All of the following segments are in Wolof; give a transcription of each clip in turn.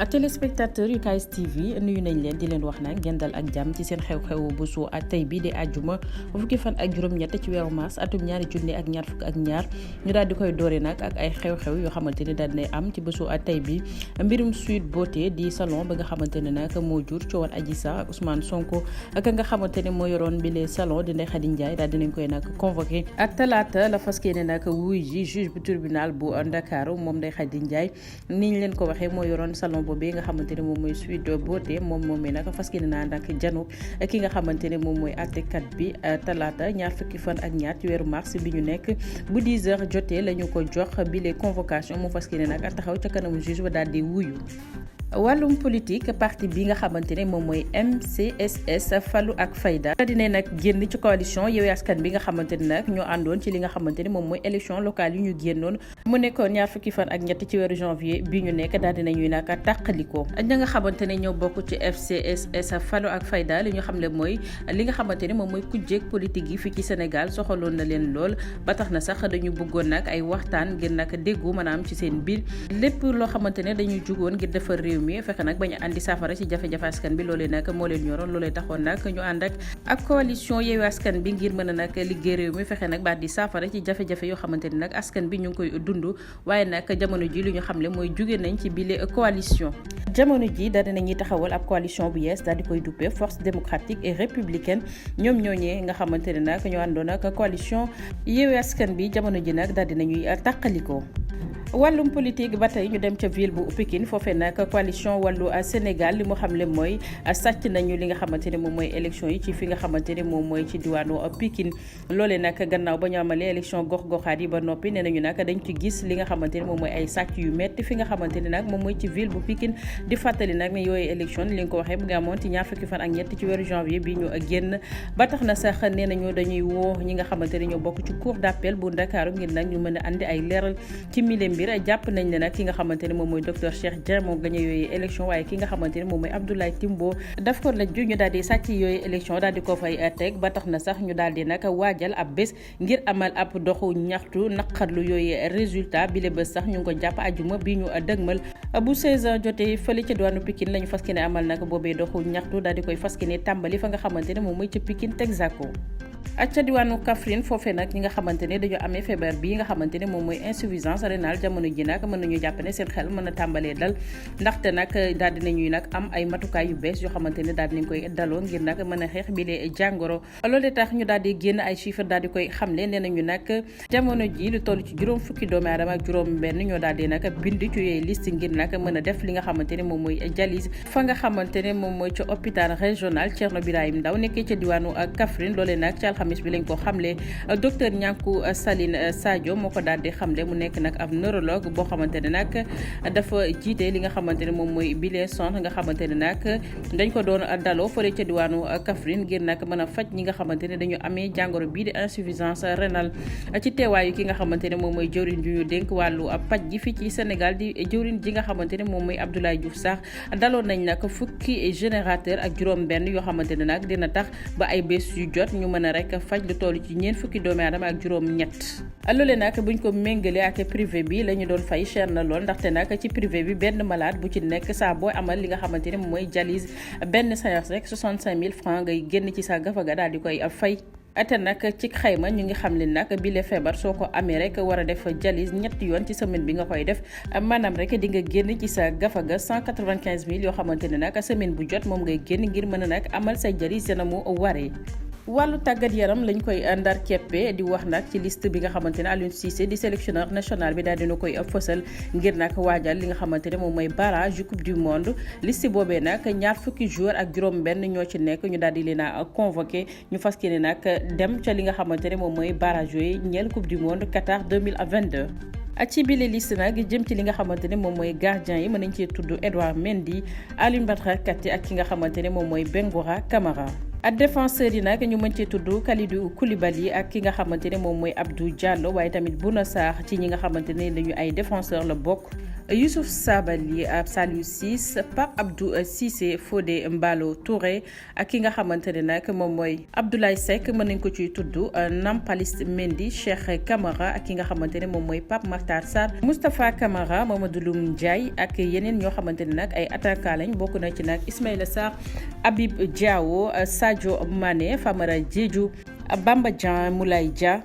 téléspectateur yu KSTV nuyu nañ leen di leen wax nag ngeen dal ak jàmm ci seen xew-xewu bésu tey bi di àjjuma fukki fan ak juróom-ñett ci weeru mars atum 2022 ñu daal di koy doore nag ak ay xew-xew yoo xamante ne daal dinay am ci bésu tey bi mbirum Sweet Beauté di salon ba nga xamante ne nag moo jur coowal Adji Sarr ak Ousmane Sonko ak nga xamante ne moo yoroon bi les salon di Ndeye Khady Ndiaye daal dinañ koy nag convoqué ak talaata la fas yéene nag wuy ji juge bu tribunal bu Ndakaaru moom Ndeye Khady Ndiaye ni ñu leen ko waxee moo yoroon salon boobee nga xamante ne moom mooy Sweet Beauté moom nag fas yéene naa nag jano ki nga xamante ne moom mooy àttekat bi talaata ñaar fukki fan ak ñaar ci weeru mars bi ñu nekk bu 10 heures jotee la ñu ko jox bi les convocation mu fas yéene nag taxaw ca kanamu juge ba daal di wuyu. wàllum politique parti bi nga xamante ne moom mooy MCSS Fallu ak Fayda dina nag génn ci coalition Yewwi Askan bi nga xamante ne nag ñoo àndoon ci li nga xamante ne moom mooy élection locale yu ñu génnoon mu nekkoon ñaar fukki fan ak ñett ci weeru janvier bi ñu nekk daal dinañuy nag tàqalikoo ña nga xamante ne ñoo bokk ci FCSS Fallu ak Fayda li ñu xam ne mooy li nga xamante ne moom mooy kujjeeg politique yi fii ci Sénégal soxaloon na leen lool ba tax na sax dañu bëggoon nag ay waxtaan ngir nag déggu maanaam ci seen biir lépp loo xamante ne dañuy jugoon ngir defar réew mi fexe nag bañ a andi saafara ci jafe-jafe askan bi loolee nag moo leen ñoroon loolee taxoon nag ñu ànd ak coalition Yewwi Askan bi ngir mën a nag liggéey réew mi fexe nag baat di saafara ci jafe-jafe yoo xamante ni nag askan bi ñu ngi koy dund waaye nag jamono ji lu ñu xam le mooy jóge nañ ci bile coalition jamono ji daal dinañuy taxawal ab coalition bu yees daal di koy duppee force démocratique et républicaine ñoom ñooñee nga xamante ne nag ñoo àndoon ak coalition Yewwi Askan bi jamono ji nag daal dinañuy tàqalikoo wàllum politique ba tey ñu dem ca ville bu Pikine foofee nag coalition wàllu Sénégal li mu xamle mooy sàcc nañu li nga xamante ne moom mooy élection yi ci fi nga xamante ne moom mooy ci diwaanu Pikine loolee nag gannaaw ba ñu amalee élection gox-goxaat yi ba noppi nee nañu nag dañ ci gis li nga xamante ne moom mooy ay sàcc yu metti fi nga xamante ne nag moom mooy ci ville bu Pikine di fàttali nag ne yooyu élection li nga ko waxee mu ngi amoon ci ñaar fukki fan ak ñett ci weeru janvier bi ñu génn ba tax na sax nee nañu dañuy woo ñi nga xamante ne ñoo bokk ci cour d'appel bu Ndakaaru ngir nag ñu mën a andi ay leeral ci mille mbir jàpp nañ ne nag ki nga xamante ne moom mooy docteur Cheikh Dieng moo gagné yooyu élection waaye ki nga xamante ne moom mooy Abdoulaye Timbo daf ko la ju ñu daal di sàcc yooyu élection daal di ko fay teg ba tax na sax ñu daal di nag waajal ab bés ngir amal ab doxu ñaxtu naqarlu yooyu résultat bi le bés sax ñu ngi ko jàpp ajuma bi ñu dëgmal bu 16h jotee fële ca diwaanu Pikine la ñu fas yéene amal nag boobee doxu ñaxtu daal di koy fas yéene tàmbali fa nga xamante ne moom mooy ca Pikine Texaco ak ca diwaanu Kaffrine foofee nag ñi nga xamante ne dañoo amee feebar bii nga xamante ne moom mooy insuffisance rénale jamono ji nag mën nañu jàpp ne seen xel mën a tàmbalee dal ndaxte nag daal dinañuy nag am ay matukaay yu bees yoo xamante ne daal dinañ koy daloo ngir nag mën a xeex bi lee jàngoro loolu tax ñu daal di génn ay chiffres daal di koy xamle nee nañu nag jamono ji lu toll ci juróom fukki doomi aadama ak juróom benn ñoo daal di nag bind ci yooyu liste ngir nag mën a def li nga xamante ne moom mooy dialyse fa nga xamante ne moom mooy ca hôpital régional Thierno Birahim Ndao nekkee ca diwaanu Kaffrine loolee nag xamis bi lañ ko xamle docteur Niankou Saline Sadio moo ko daal di xamle mu nekk nag ab neurologue boo xamante ne nag dafa jiite li nga xamante ne moom mooy bile centre nga xamante ne nag dañ ko doon daloo fële ca diwaanu Kaffrine ngir nag mën a faj ñi nga xamante ne dañu amee jàngoro bii di insuffisance rénale ci teewaayu ki nga xamante ne moom mooy jëwriñ ju ñu dénk wàllu paj gi fii ci Sénégal di jëwriñ ji nga xamante ne moom mooy Abdoulaye Diouf Sarr daloon nañ nag fukki générateur ak juróom benn yoo xamante ne nag dina tax ba ay bés yu jot ñu mën a rek faj lu toll ci ñeent fukki doomi aadama ak juróom ñett loole nag buñ ko méngale ak privé bi la ñu doon fay cher na lool ndaxte nag ci privé bi benn malade bu ci nekk saa booy amal li nga xamante ne moom mooy dialyse benn séance rek 65 000 francs ngay génn ci sa gafaga daal di koy fay te nag ci xayma ñu ngi xam ne nag bi le feebar soo ko amee rek war a def dialyse ñetti yoon ci semaine bi nga koy def maanaam rek di nga génn ci sa gafaga 195 000 yoo xamante ne nag semaine bu jot moom ngay génn ngir mën a nag amal say dialyse na mu waree wàllu tàggat yaram lañ koy ndar keppe di wax nag ci liste bi nga xamante ne Aliou Cissé di sélectionneur national bi daal dina koy fësal ngir nag waajal li nga xamante ne moom mooy barrage yu coupe du monde liste boobee nag ñaar fukki joueur ak juróom benn ñoo ci nekk ñu daal di leen a convoqué ñu fas yéene nag dem ca li nga xamante ne moom mooy barrage yooyu ñeel coupe du monde Qatar 2022 ci bile liste nag jëm ci li nga xamante ne moom mooy gardien yi mën nañ cee tudd Edouard Mendy Alioune Badara Kati ak ki nga xamante ne moom mooy Bengora Kamara ak défenseurs yi nag ñu mën ci tudd Kalidou Koulibaly ak ki nga xamante ne moom mooy Abdou Diallo waaye tamit Bouna Sarr ci ñi nga xamante ne dañu ay défenseurs la bokk Youssouf Sabaly, Saliou Ciss, Pape Abdou Cissé, Fodé Mballo Touré ak ki nga xamante ne nag moom mooy Abdoulaye Seck mën nañ ko ciy tudd Nampalis Mendy, Cheikh Camara ak ki nga xamante ne moom mooy Pape Makhtar Sarr, Moustapha Camara, Mamadou Loum Ndiaye ak yeneen ñoo xamante ne nag ay attaquant lañ bokk na ci nag Ismaïla Sarr, Habib Diawo, Sadio Mané, Famara Diédhiou, Bamba Dieng, Moulay Dia,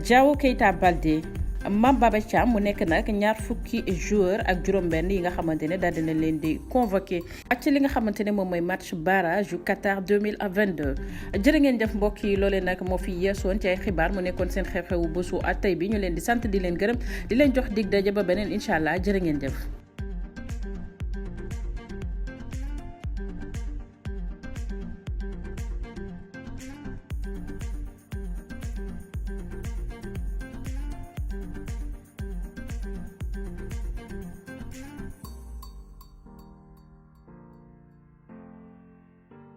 Diawo Keita Baldé, Mame Baba Thiam mu nekk nag ñaar fukki joueur ak juróom-benn yi nga xamante ne daal dina leen di convoqué ak ci li nga xamante ne moom mooy match barrage yu Qatar 2022. jërë ngeen jëf mbokk yi loolee nag moo fi yeesoon ci ay xibaar mu nekkoon seen xew-xewu bésu tey bi ñu leen di sant di leen gërëm di leen jox dig daje ba beneen incha allah jërë ngeen jëf.